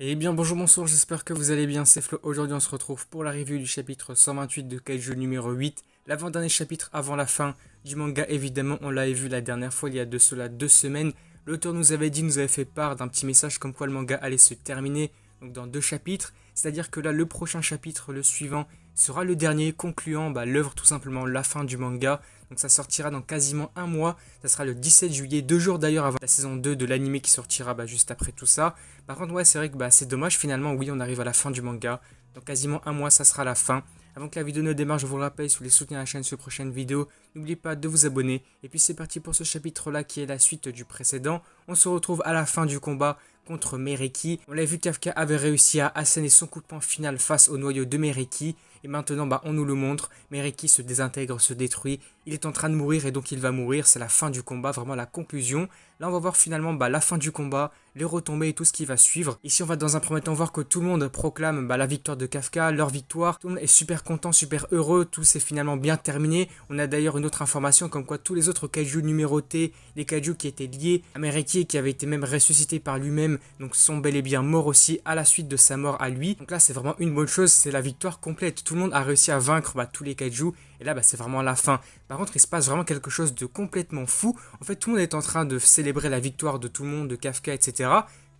Eh bien bonjour, bonsoir, j'espère que vous allez bien, c'est Flo. Aujourd'hui on se retrouve pour la review du chapitre 128 de Kaiju numéro 8, l'avant-dernier chapitre avant la fin du manga. Évidemment, on l'avait vu la dernière fois, il y a de cela 2 semaines. L'auteur nous avait fait part d'un petit message comme quoi le manga allait se terminer donc dans 2 chapitres. C'est-à-dire que là, le prochain chapitre, le suivant, sera le dernier concluant l'œuvre, tout simplement la fin du manga. Donc ça sortira dans quasiment un mois, ça sera le 17 juillet, 2 jours d'ailleurs avant la saison 2 de l'anime qui sortira juste après tout ça. Par contre, ouais, c'est vrai que c'est dommage finalement, oui, on arrive à la fin du manga. Dans quasiment un mois, ça sera la fin. Avant que la vidéo ne démarre, je vous le rappelle, si vous voulez soutenir la chaîne sur les prochaines vidéos, n'oubliez pas de vous abonner. Et puis c'est parti pour ce chapitre-là qui est la suite du précédent. On se retrouve à la fin du combat contre Mereki. On l'a vu, Kafka avait réussi à asséner son coup de poing final face au noyau de Mereki. Et maintenant, on nous le montre. Mereki se désintègre, se détruit. Il est en train de mourir et donc il va mourir. C'est la fin du combat, vraiment la conclusion. Là, on va voir finalement la fin du combat, les retombées et tout ce qui va suivre. Ici, on va dans un premier temps voir que tout le monde proclame la victoire de Kafka, leur victoire. Tout le monde est super content, super heureux. Tout s'est finalement bien terminé. On a d'ailleurs une autre information comme quoi tous les autres kaiju numérotés, les kaiju qui étaient liés à Mereki et qui avaient été même ressuscités par lui-même, donc sont bel et bien morts aussi à la suite de sa mort à lui. Donc là, c'est vraiment une bonne chose, c'est la victoire complète. Tout le monde a réussi à vaincre tous les kaiju. Et là, c'est vraiment la fin. Par contre, il se passe vraiment quelque chose de complètement fou. En fait, tout le monde est en train de célébrer la victoire de tout le monde, de Kafka, etc.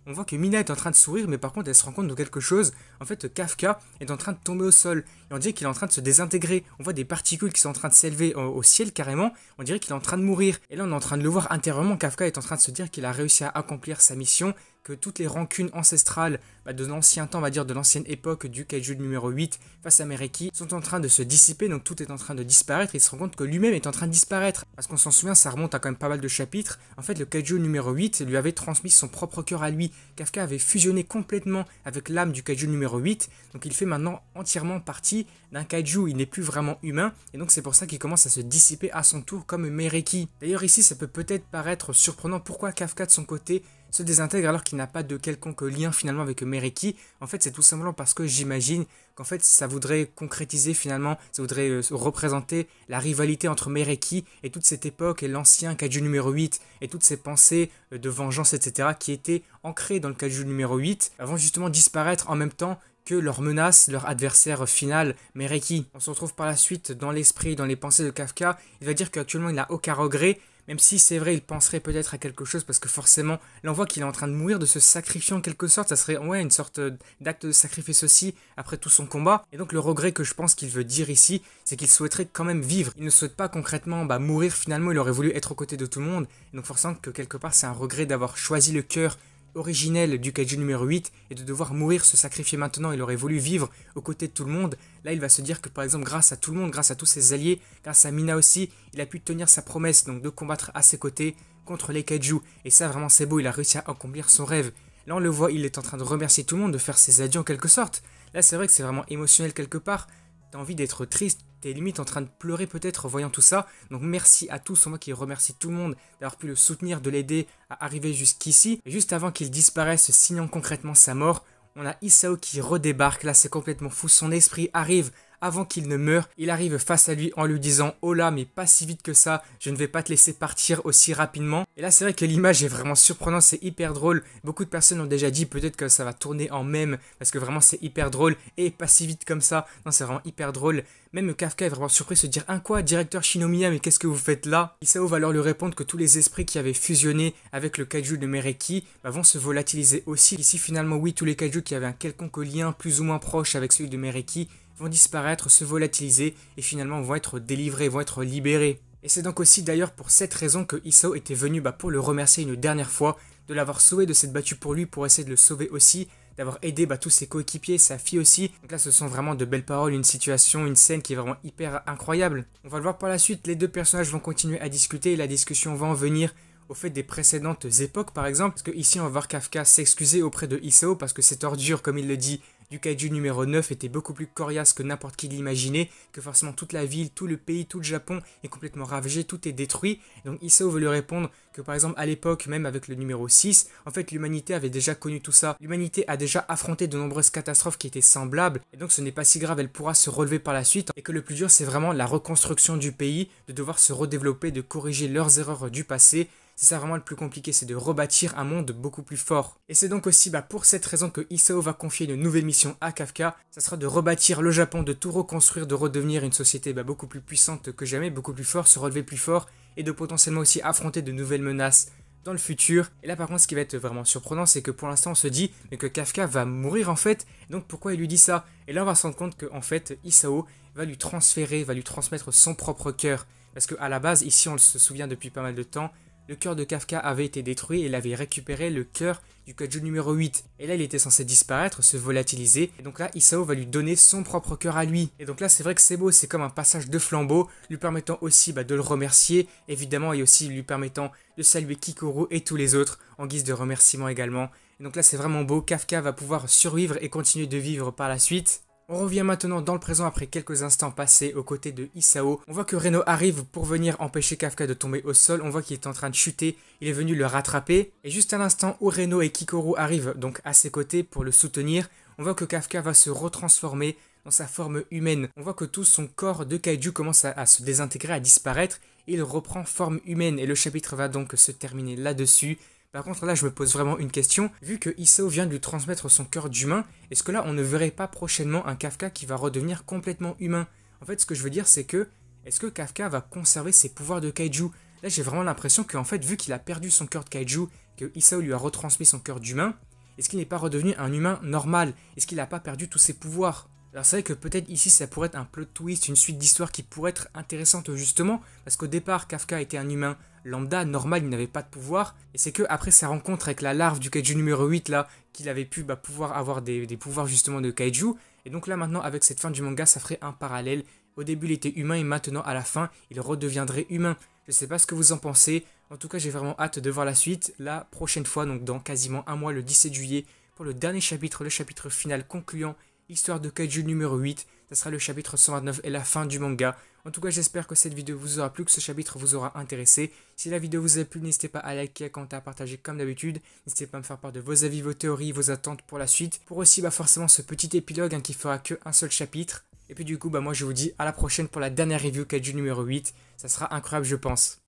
On voit que Mina est en train de sourire, mais par contre, elle se rend compte de quelque chose. En fait, Kafka est en train de tomber au sol. Et on dirait qu'il est en train de se désintégrer. On voit des particules qui sont en train de s'élever au ciel carrément. On dirait qu'il est en train de mourir. Et là, on est en train de le voir intérieurement. Kafka est en train de se dire qu'il a réussi à accomplir sa mission, que toutes les rancunes ancestrales de l'ancien temps, on va dire de l'ancienne époque du kaiju numéro 8 face à Mereki sont en train de se dissiper, donc tout est en train de disparaître. Il se rend compte que lui-même est en train de disparaître. Parce qu'on s'en souvient, ça remonte à quand même pas mal de chapitres. En fait, le kaiju numéro 8 lui avait transmis son propre cœur à lui. Kafka avait fusionné complètement avec l'âme du kaiju numéro 8, donc il fait maintenant entièrement partie d'un kaiju, il n'est plus vraiment humain, et donc c'est pour ça qu'il commence à se dissiper à son tour comme Mereki. D'ailleurs ici, ça peut peut-être paraître surprenant pourquoi Kafka de son côté se désintègre alors qu'il n'a pas de quelconque lien finalement avec Mereki. En fait, c'est tout simplement parce que j'imagine qu'en fait, ça voudrait concrétiser finalement, ça voudrait représenter la rivalité entre Mereki et toute cette époque et l'ancien kaiju numéro 8 et toutes ces pensées de vengeance, etc. qui étaient ancrées dans le kaiju numéro 8 avant justement disparaître en même temps que leur menace, leur adversaire final, Mereki. On se retrouve par la suite dans l'esprit, dans les pensées de Kafka. Il va dire qu'actuellement il n'a aucun regret, même si c'est vrai, il penserait peut-être à quelque chose, parce que forcément, là on voit qu'il est en train de mourir, de se sacrifier en quelque sorte. Ça serait une sorte d'acte de sacrifice aussi, après tout son combat. Et donc le regret que je pense qu'il veut dire ici, c'est qu'il souhaiterait quand même vivre. Il ne souhaite pas concrètement mourir finalement, il aurait voulu être aux côtés de tout le monde. Et donc forcément que quelque part c'est un regret d'avoir choisi le cœur originel du kaiju numéro 8 et de devoir mourir, se sacrifier maintenant. Il aurait voulu vivre aux côtés de tout le monde. Là il va se dire que par exemple grâce à tout le monde, grâce à tous ses alliés, grâce à Mina aussi, il a pu tenir sa promesse donc de combattre à ses côtés contre les kaiju. Et ça vraiment c'est beau, il a réussi à accomplir son rêve. Là on le voit, il est en train de remercier tout le monde, de faire ses adieux en quelque sorte. Là c'est vrai que c'est vraiment émotionnel quelque part. T'as envie d'être triste, t'es limite en train de pleurer peut-être en voyant tout ça. Donc merci à tous, on voit qu'il remercie tout le monde d'avoir pu le soutenir, de l'aider à arriver jusqu'ici. Et juste avant qu'il disparaisse, signant concrètement sa mort, on a Isao qui redébarque. Là c'est complètement fou, son esprit arrive avant qu'il ne meure. Il arrive face à lui en lui disant « Oh là, mais pas si vite que ça, je ne vais pas te laisser partir aussi rapidement ». Et là c'est vrai que l'image est vraiment surprenante, c'est hyper drôle. Beaucoup de personnes ont déjà dit peut-être que ça va tourner en mème, parce que vraiment c'est hyper drôle, et pas si vite comme ça. Non, c'est vraiment hyper drôle. Même Kafka est vraiment surpris de se dire « Hein quoi, directeur Shinomiya, mais qu'est-ce que vous faites là ?» Isao va alors lui répondre que tous les esprits qui avaient fusionné avec le kaiju de Mereki vont se volatiliser aussi. Ici finalement oui, tous les kaiju qui avaient un quelconque lien plus ou moins proche avec celui de Mereki vont disparaître, se volatiliser et finalement vont être délivrés, vont être libérés. Et c'est donc aussi d'ailleurs pour cette raison que Isao était venu pour le remercier une dernière fois, de l'avoir sauvé, de s'être battu pour lui, pour essayer de le sauver aussi, d'avoir aidé tous ses coéquipiers, sa fille aussi. Donc là ce sont vraiment de belles paroles, une situation, une scène qui est vraiment hyper incroyable. On va le voir par la suite, les deux personnages vont continuer à discuter et la discussion va en venir au fait des précédentes époques par exemple, parce que ici on va voir Kafka s'excuser auprès de Isao parce que cette ordure, comme il le dit, du kaiju numéro 9 était beaucoup plus coriace que n'importe qui l'imaginait, que forcément toute la ville, tout le pays, tout le Japon est complètement ravagé, tout est détruit. Donc Isao veut lui répondre que par exemple à l'époque, même avec le numéro 6, en fait l'humanité avait déjà connu tout ça. L'humanité a déjà affronté de nombreuses catastrophes qui étaient semblables, et donc ce n'est pas si grave, elle pourra se relever par la suite, et que le plus dur c'est vraiment la reconstruction du pays, de devoir se redévelopper, de corriger leurs erreurs du passé. C'est ça vraiment le plus compliqué, c'est de rebâtir un monde beaucoup plus fort. Et c'est donc aussi pour cette raison que Isao va confier une nouvelle mission à Kafka. Ça sera de rebâtir le Japon, de tout reconstruire, de redevenir une société beaucoup plus puissante que jamais, beaucoup plus forte, se relever plus fort et de potentiellement aussi affronter de nouvelles menaces dans le futur. Et là par contre ce qui va être vraiment surprenant, c'est que pour l'instant on se dit mais que Kafka va mourir en fait, et donc pourquoi il lui dit ça? Et là on va se rendre compte que en fait Isao va lui transmettre son propre cœur. Parce qu'à la base, ici on se souvient depuis pas mal de temps, le cœur de Kafka avait été détruit et il avait récupéré le cœur du kaiju numéro 8. Et là il était censé disparaître, se volatiliser. Et donc là Isao va lui donner son propre cœur à lui. Et donc là c'est vrai que c'est beau, c'est comme un passage de flambeau, lui permettant aussi de le remercier, évidemment, et aussi lui permettant de saluer Kikoru et tous les autres, en guise de remerciement également. Et donc là c'est vraiment beau, Kafka va pouvoir survivre et continuer de vivre par la suite. On revient maintenant dans le présent après quelques instants passés aux côtés de Isao. On voit que Reno arrive pour venir empêcher Kafka de tomber au sol. On voit qu'il est en train de chuter. Il est venu le rattraper. Et juste à l'instant où Reno et Kikoru arrivent donc à ses côtés pour le soutenir, on voit que Kafka va se retransformer dans sa forme humaine. On voit que tout son corps de kaiju commence à se désintégrer, à disparaître. Et il reprend forme humaine. Et le chapitre va donc se terminer là-dessus. Par contre là je me pose vraiment une question, vu que Isao vient de lui transmettre son cœur d'humain, est-ce que là on ne verrait pas prochainement un Kafka qui va redevenir complètement humain? En fait ce que je veux dire c'est que, est-ce que Kafka va conserver ses pouvoirs de kaiju? Là j'ai vraiment l'impression qu'en fait vu qu'il a perdu son cœur de kaiju, que Isao lui a retransmis son cœur d'humain, est-ce qu'il n'est pas redevenu un humain normal? Est-ce qu'il n'a pas perdu tous ses pouvoirs? Alors c'est vrai que peut-être ici ça pourrait être un plot twist, une suite d'histoires qui pourrait être intéressante justement, parce qu'au départ Kafka était un humain lambda, normal, il n'avait pas de pouvoir, et c'est que après sa rencontre avec la larve du kaiju numéro 8 là, qu'il avait pu pouvoir avoir des pouvoirs justement de kaiju, et donc là maintenant avec cette fin du manga ça ferait un parallèle, au début il était humain et maintenant à la fin il redeviendrait humain. Je sais pas ce que vous en pensez, en tout cas j'ai vraiment hâte de voir la suite, la prochaine fois, donc dans quasiment un mois, le 17 juillet, pour le dernier chapitre, le chapitre final concluant l'histoire de kaiju numéro 8, ça sera le chapitre 129 et la fin du manga. En tout cas j'espère que cette vidéo vous aura plu, que ce chapitre vous aura intéressé. Si la vidéo vous a plu, n'hésitez pas à liker, à commenter, à partager comme d'habitude. N'hésitez pas à me faire part de vos avis, vos théories, vos attentes pour la suite. Pour aussi forcément ce petit épilogue qui fera que un seul chapitre. Et puis du coup moi je vous dis à la prochaine pour la dernière review kaiju numéro 8. Ça sera incroyable je pense.